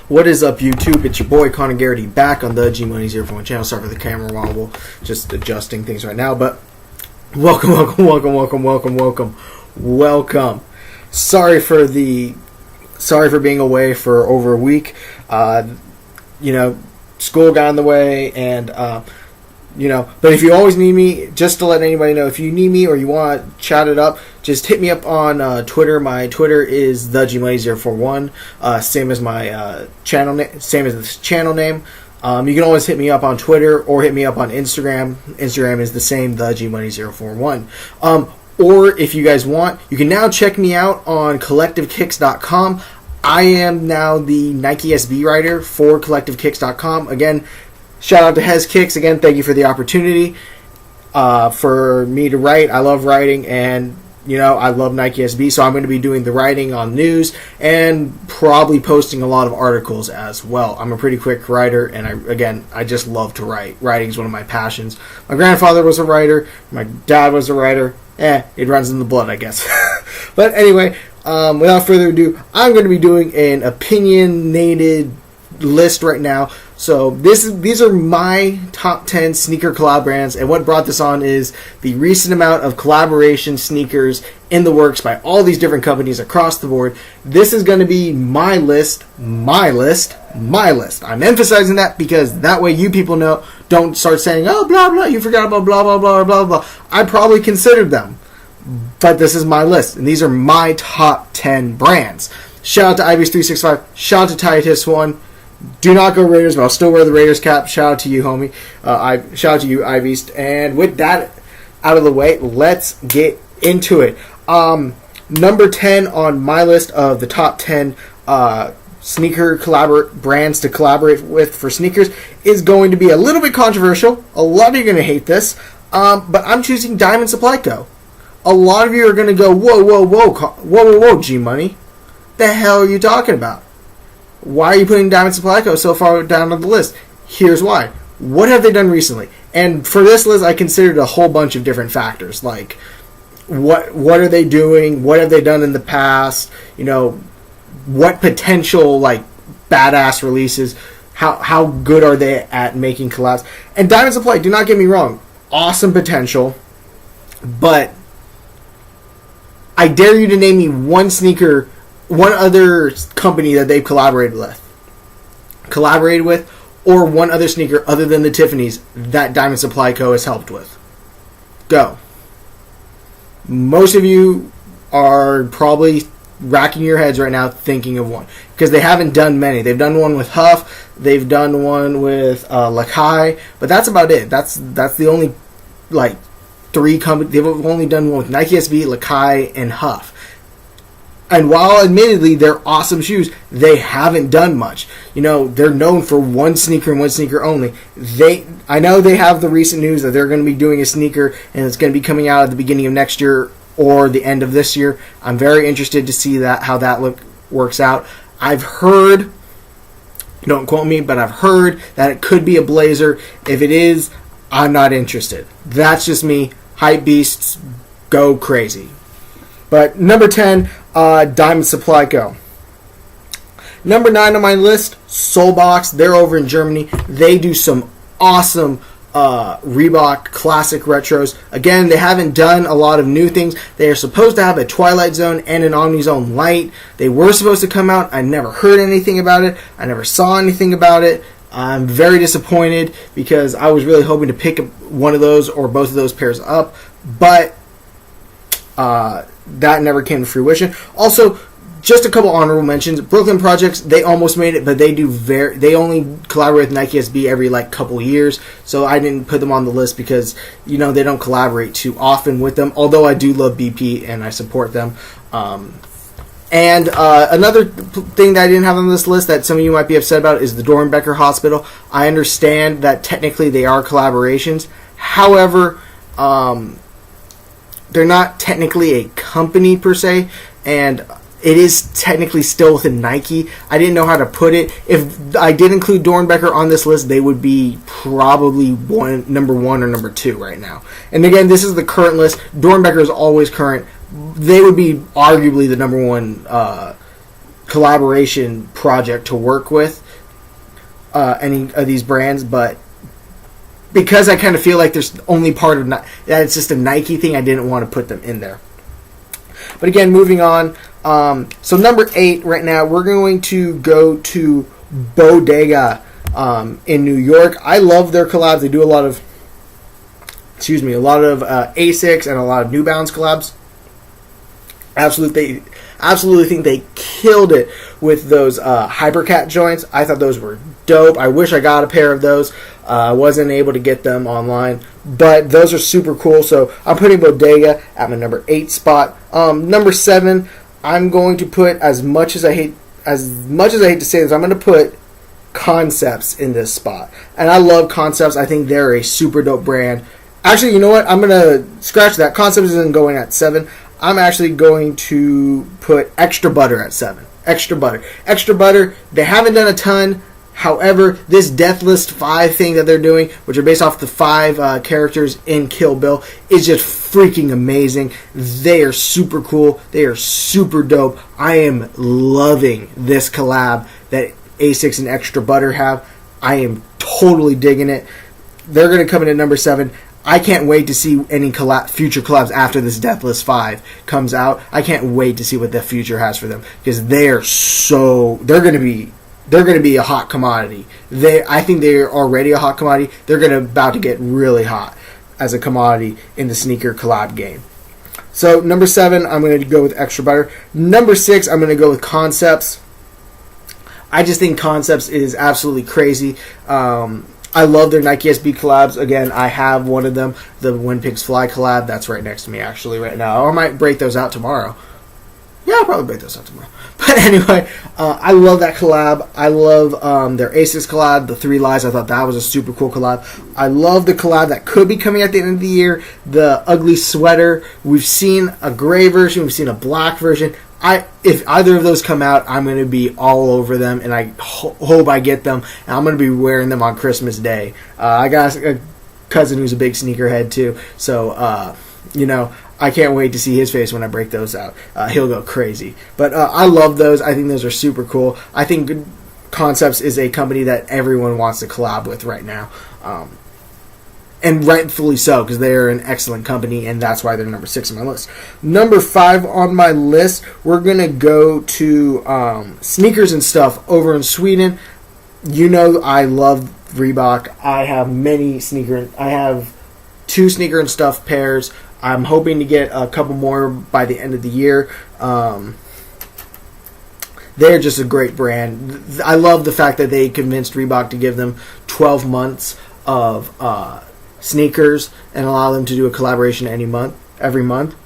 What is up, YouTube? It's your boy Connor Garrity back on the G Money 041 channel. Sorry for the camera wobble, just adjusting things right now. But welcome. Sorry for being away for over a week. School got in the way, and But if you always need me, just to let anybody know, if you need me or you want to chat it up, just hit me up on Twitter. My Twitter is thegmoney041, same as my channel name, same as this channel name. You can always hit me up on Twitter or hit me up on Instagram. Instagram is the same, thegmoney041. Or if you guys want, you can now check me out on collectivekicks.com. I am now the Nike SB writer for collectivekicks.com. Again, shout out to Heskicks. Again, thank you for the opportunity for me to write. I love writing, and I love Nike SB, so I'm going to be doing the writing on news and probably posting a lot of articles as well. I'm a pretty quick writer, and I just love to write. Writing is one of my passions. My grandfather was a writer. My dad was a writer. It runs in the blood, I guess. But anyway, without further ado, I'm going to be doing an opinionated list right now. So these are my top 10 sneaker collab brands, and what brought this on is the recent amount of collaboration sneakers in the works by all these different companies across the board. This is going to be my list. I'm emphasizing that because that way you people know, don't start saying, oh, blah, blah, you forgot about blah, blah, blah, blah, blah. I probably considered them, but this is my list, and these are my top 10 brands. Shout out to Ivy's365. Shout out to Titus One. Do not go Raiders, but I'll still wear the Raiders cap. Shout out to you, homie. Shout out to you, Ivy's. And with that out of the way, let's get into it. Number 10 on my list of the top 10 sneaker brands to collaborate with for sneakers is going to be a little bit controversial. A lot of you are going to hate this, but I'm choosing Diamond Supply Co. A lot of you are going to go, whoa, G-Money. The hell are you talking about? Why are you putting Diamond Supply Co. so far down on the list? Here's why. What have they done recently? And for this list, I considered a whole bunch of different factors, like what are they doing? What have they done in the past? What potential badass releases? How good are they at making collabs? And Diamond Supply, do not get me wrong, awesome potential, but I dare you to name me one other company that they've collaborated with, or one other sneaker other than the Tiffany's that Diamond Supply Co. has helped with. Go. Most of you are probably racking your heads right now thinking of one, because they haven't done many. They've done one with Huff, they've done one with Lakai, but that's about it. That's the only three companies. They've only done one with Nike SB, Lakai, and Huff. And while admittedly they're awesome shoes, they haven't done much. They're known for one sneaker and one sneaker only. I know they have the recent news that they're going to be doing a sneaker and it's going to be coming out at the beginning of next year or the end of this year. I'm very interested to see how that works out. I've heard, don't quote me, but I've heard that it could be a blazer. If it is, I'm not interested. That's just me. Hype beasts, go crazy. But number 10, Diamond Supply Co. Number 9 on my list, Soulbox. They're over in Germany. They do some awesome Reebok classic retros. Again, they haven't done a lot of new things. They are supposed to have a Twilight Zone and an Omni Zone Light. They were supposed to come out. I never heard anything about it. I never saw anything about it. I'm very disappointed because I was really hoping to pick one of those or both of those pairs up, but that never came to fruition. Also, just a couple honorable mentions. Brooklyn Projects, they almost made it, but they only collaborate with Nike SB every couple years, so I didn't put them on the list because they don't collaborate too often with them, although I do love BP and I support them. And another thing that I didn't have on this list that some of you might be upset about is the Dornbecker Hospital. I understand that technically they are collaborations. However, they're not technically a company per se, and it is technically still within Nike. I didn't know how to put it. If I did include Dornbecker on this list, they would be probably number 1 or number 2 right now. And again, this is the current list. Dornbecker is always current. They would be arguably the number 1 collaboration project to work with any of these brands, but because I kind of feel like there's only part of that it's just a Nike thing, I didn't want to put them in there. But again, moving on. So number 8 right now, we're going to go to Bodega in New York. I love their collabs. They do a lot of Asics and a lot of New Balance collabs. Absolutely think they killed it with those Hypercat joints. I thought those were dope. I wish I got a pair of those. I wasn't able to get them online, but those are super cool. So I'm putting Bodega at my number 8 spot. Number 7, I'm going to put, as much as I hate to say this, I'm going to put Concepts in this spot. And I love Concepts. I think they're a super dope brand. Actually, you know what? I'm going to scratch that. Concepts isn't going at 7. I'm actually going to put Extra Butter at 7. Extra Butter, they haven't done a ton. However, this Death List 5 thing that they're doing, which are based off the 5 characters in Kill Bill, is just freaking amazing. They are super cool. They are super dope. I am loving this collab that Asics and Extra Butter have. I am totally digging it. They're going to come in at number 7. I can't wait to see any future collabs after this Death List 5 comes out. I can't wait to see what the future has for them, because they're going to be a hot commodity. I think they're already a hot commodity. They're about to get really hot as a commodity in the sneaker collab game. So number 7, I'm going to go with Extra Butter. Number 6, I'm going to go with Concepts. I just think Concepts is absolutely crazy. I love their Nike SB collabs. Again, I have one of them, the When Pigs Fly collab. That's right next to me, actually, right now. Or I might break those out tomorrow. Yeah, I'll probably break those out tomorrow. But anyway, I love that collab. I love their Asics collab, the 3 Lies. I thought that was a super cool collab. I love the collab that could be coming at the end of the year, the Ugly Sweater. We've seen a gray version. We've seen a black version. If either of those come out, I'm going to be all over them, and I hope I get them, and I'm going to be wearing them on Christmas Day. I got a cousin who's a big sneakerhead too, so I can't wait to see his face when I break those out. He'll go crazy. But I love those. I think those are super cool. I think Concepts is a company that everyone wants to collab with right now. And rightfully so, because they are an excellent company, and that's why they're number 6 on my list. Number 5 on my list, we're going to go to Sneakers and Stuff over in Sweden. You know I love Reebok. I have 2 Sneaker and Stuff pairs. I'm hoping to get a couple more by the end of the year. They're just a great brand. I love the fact that they convinced Reebok to give them 12 months of sneakers and allow them to do a collaboration every month.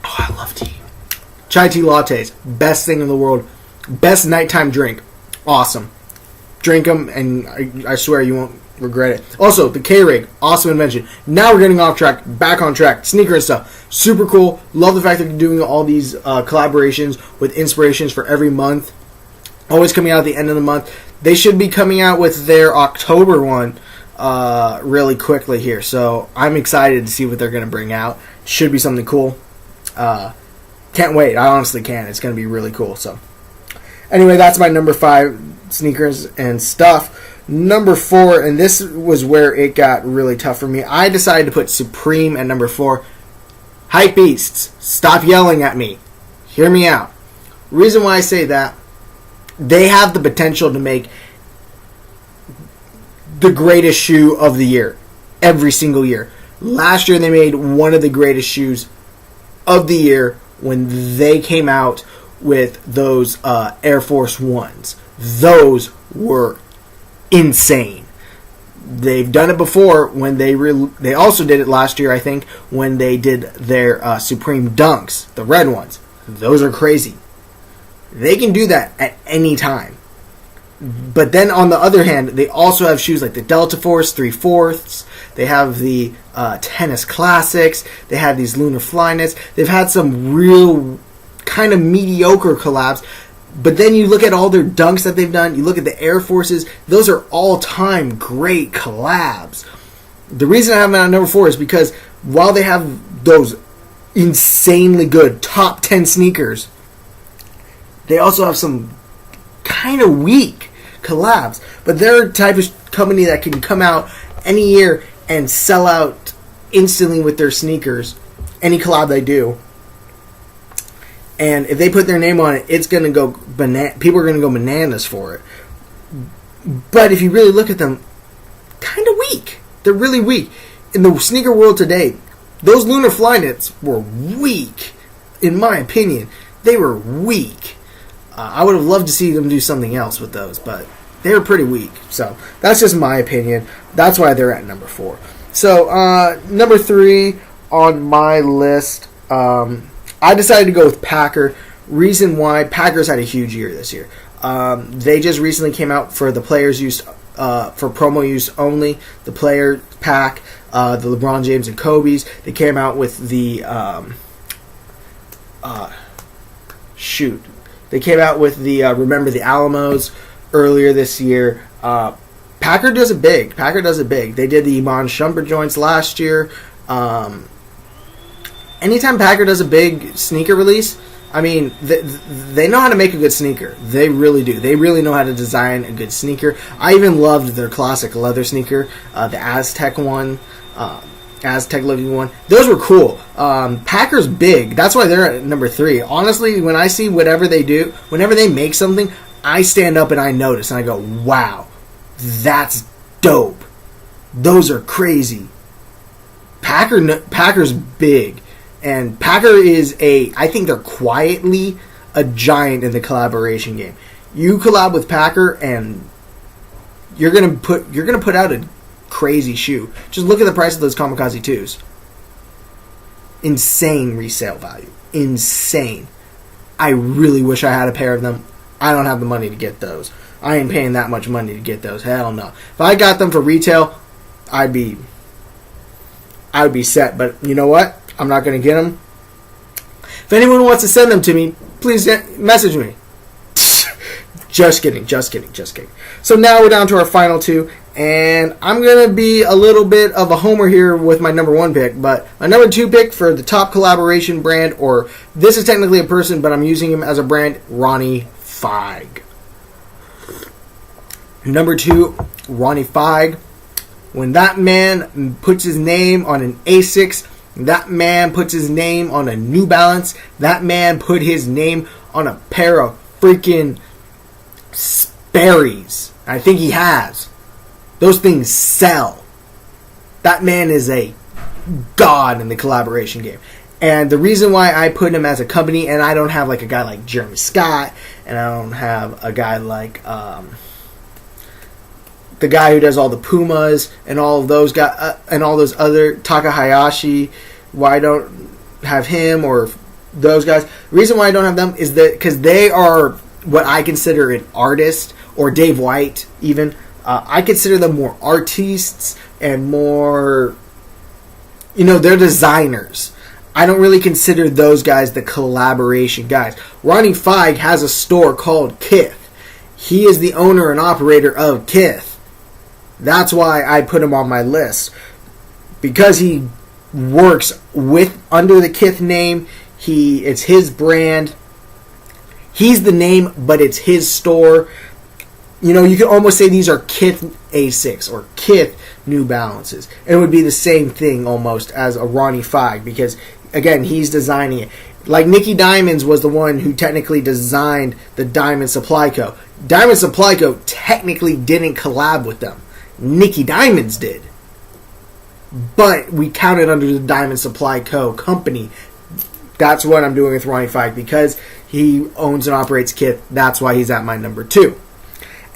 Oh, I love tea. Chai tea lattes, best thing in the world. Best nighttime drink. Awesome. Drink them, and I swear you won't regret it. Also, the K-Rig, awesome invention. Now we're getting off track, back on track. Sneaker and Stuff, super cool. Love the fact that they're doing all these collaborations with inspirations for every month. Always coming out at the end of the month. They should be coming out with their October one really quickly here. So I'm excited to see what they're going to bring out. Should be something cool. Can't wait. I honestly can't. It's going to be really cool. So anyway, that's my number 5, Sneakers and Stuff. Number 4, and this was where it got really tough for me. I decided to put Supreme at number 4. Hype Beasts, stop yelling at me. Hear me out. Reason why I say that, they have the potential to make the greatest shoe of the year every single year. Last year they made one of the greatest shoes of the year when they came out with those Air Force Ones. Those were insane. They've done it before when they also did it last year, I think, when they did their Supreme Dunks, the red ones. Those are crazy. They can do that at any time. But then on the other hand, they also have shoes like the Delta Force 3/4. They have the Tennis Classics. They have these Lunar Flyknits. They've had some real kind of mediocre collabs. But then you look at all their dunks that they've done. You look at the Air Forces. Those are all-time great collabs. The reason I have them at number 4 is because while they have those insanely good top 10 sneakers, They also have some kind of weak collabs, but they're a type of company that can come out any year and sell out instantly with their sneakers, any collab they do. And if they put their name on it, it's going to go people are going to go bananas for it. But if you really look at them, kind of weak. They're really weak. In the sneaker world today, those Lunar Flyknits were weak. In my opinion, they were weak. I would have loved to see them do something else with those, but they were pretty weak. So that's just my opinion. That's why they're at number 4. So number 3 on my list, I decided to go with Packer. Reason why, Packers had a huge year this year. They just recently came out for the players use, for promo use only, the player pack, the LeBron James and Kobe's. They came out with the They came out with the Remember the Alamos earlier this year. Packer does it big. They did the Iman Shumpert joints last year. Anytime Packer does a big sneaker release, I mean, they know how to make a good sneaker. They really do. They really know how to design a good sneaker. I even loved their classic leather sneaker, the Aztec one, Aztec looking one. Those were cool. Packer's big. That's why they're at number 3. Honestly, when I see whatever they do, whenever they make something, I stand up and I notice and I go, wow, that's dope. Those are crazy. Packer's big. And Packer is I think they're quietly a giant in the collaboration game. You collab with Packer and you're gonna put out a crazy shoe. Just look at the price of those Kamikaze 2s. Insane resale value. Insane. I really wish I had a pair of them. I don't have the money to get those. I ain't paying that much money to get those. Hell no. If I got them for retail, I would be set. But you know what? I'm not going to get them. If anyone wants to send them to me, please message me. Just kidding. So now we're down to our final 2. And I'm going to be a little bit of a homer here with my number 1 pick. But my number 2 pick for the top collaboration brand, or this is technically a person, but I'm using him as a brand, Ronnie Fieg. Number 2, Ronnie Fieg. When that man puts his name on an Asics, that man puts his name on a New Balance, that man put his name on a pair of freaking Sperry's. I think he has. Those things sell. That man is a god in the collaboration game. And the reason why I put him as a company, and I don't have like a guy like Jeremy Scott, and I don't have a guy like the guy who does all the Pumas and all of those guys and all those other Takahashi. Why I don't have him or those guys? The reason why I don't have them is that because they are what I consider an artist, or Dave White even. I consider them more artists and more, they're designers. I don't really consider those guys the collaboration guys. Ronnie Fieg has a store called Kith. He is the owner and operator of Kith. That's why I put him on my list. Because he works under the Kith name. It's his brand. He's the name, but it's his store. You can almost say these are Kith Asics or Kith New Balances. And it would be the same thing almost as a Ronnie Fieg, because, again, he's designing it. Like Nicky Diamonds was the one who technically designed the Diamond Supply Co. Diamond Supply Co. technically didn't collab with them. Nicky Diamonds did. But we count it under the Diamond Supply Co. company. That's what I'm doing with Ronnie Fieg, because he owns and operates Kith. That's why he's at my number 2.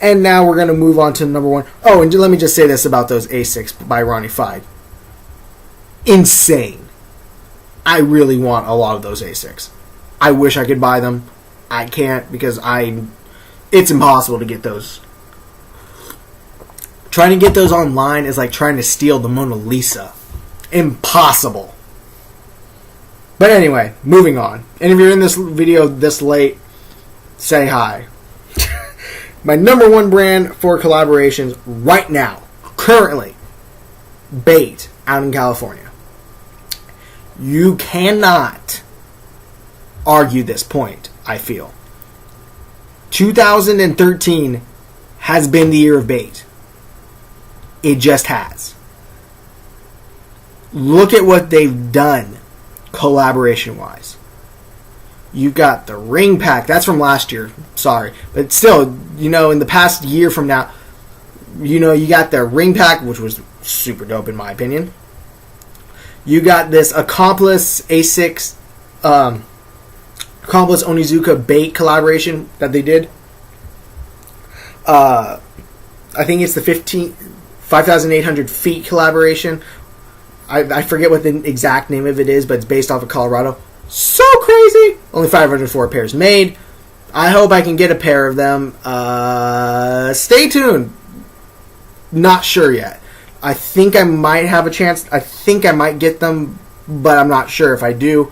And now we're going to move on to number 1. Oh, and let me just say this about those Asics by Ronnie Fieg. Insane. I really want a lot of those Asics. I wish I could buy them. I can't because it's impossible to get those. Trying to get those online is like trying to steal the Mona Lisa. Impossible. But anyway, moving on. And if you're in this video this late, say hi. My number 1 brand for collaborations right now, currently, Bait out in California. You cannot argue this point, I feel. 2013 has been the year of bait. It just has. Look at what they've done collaboration-wise. You got the ring pack. That's from last year. Sorry. But still, in the past year from now, you got the ring pack, which was super dope in my opinion. You got this Accomplice A6, Accomplice Onizuka bait collaboration that they did. I think it's the 5,800 feet collaboration. I forget what the exact name of it is, but it's based off of Colorado. So crazy! Only 504 pairs made. I hope I can get a pair of them. Stay tuned. Not sure yet. I think I might have a chance. I think I might get them, but I'm not sure. If I do,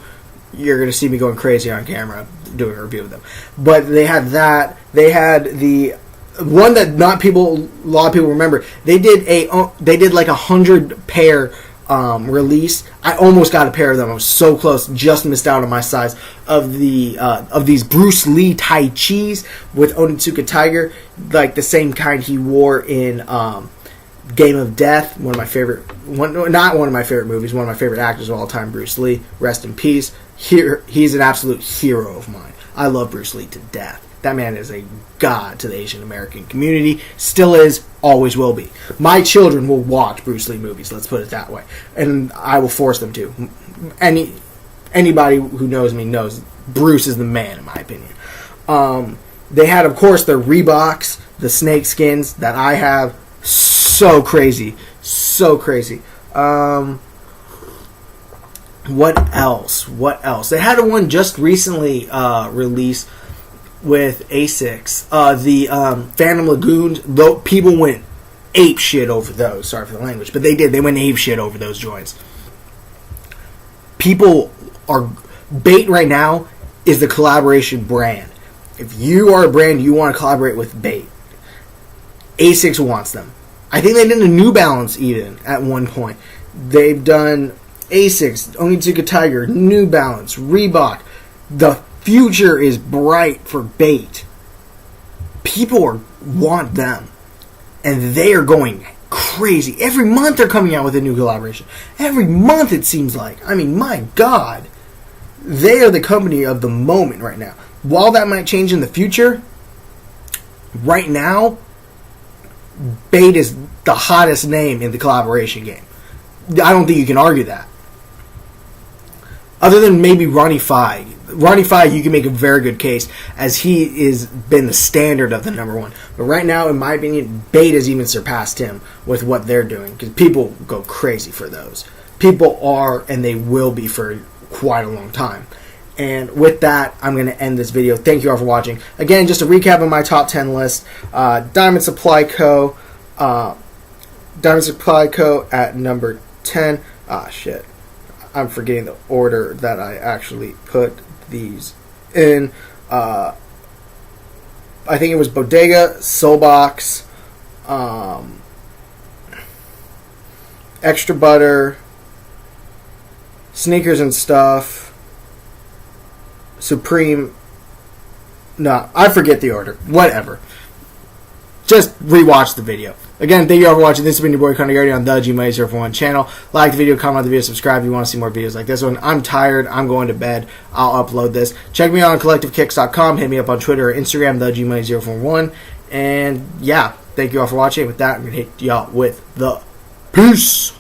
you're going to see me going crazy on camera doing a review of them. But they had that. They had the one that a lot of people remember. They did like 100 pair release. I almost got a pair of them. I was so close, just missed out on my size of these Bruce Lee Tai Chis with Onitsuka Tiger, like the same kind he wore in Game of Death, not one of my favorite movies, one of my favorite actors of all time, Bruce Lee. Rest in peace. He's an absolute hero of mine. I love Bruce Lee to death. That man is a god to the Asian American community. Still is, always will be. My children will watch Bruce Lee movies, let's put it that way. And I will force them to. Anybody who knows me knows Bruce is the man, in my opinion. They had, of course, the Reeboks, the snake skins that I have. So crazy. So crazy. What else? They had one just recently released with Heskicks, the Phantom Lagoons. Though people went ape shit over those. Sorry for the language, but they did. They went ape shit over those joints. People are bait right now is the collaboration brand. If you are a brand you want to collaborate with bait, Heskicks wants them. I think they did a New Balance even at one point. They've done Heskicks, Onitsuka Tiger, New Balance, Reebok. The future is bright for bait. People want them, and they are going crazy. Every month they're coming out with a new collaboration. Every month it seems like. I mean, my God. They are the company of the moment right now. While that might change in the future, right now, bait is the hottest name in the collaboration game. I don't think you can argue that. Other than maybe Ronnie Fye. Ronnie Fye, you can make a very good case, as he has been the standard of the number one. But right now, in my opinion, bait has even surpassed him with what they're doing, because people go crazy for those. People are, and they will be for quite a long time. And with that, I'm going to end this video. Thank you all for watching. Again, just a recap of my top 10 list. Diamond Supply Co. At number 10. Shit. I'm forgetting the order that I actually put these in. I think it was Bodega, Soulbox, Extra Butter, Sneakers and Stuff, Supreme. No, I forget the order. Whatever. Just rewatch the video. Again, thank you all for watching. This has been your boy Connor Garrity on the G-Money041 channel. Like the video, comment on the video, subscribe if you want to see more videos like this one. I'm tired. I'm going to bed. I'll upload this. Check me out on collectivekicks.com. Hit me up on Twitter or Instagram, the G-Money041. And yeah, thank you all for watching. With that, I'm going to hit y'all with the peace.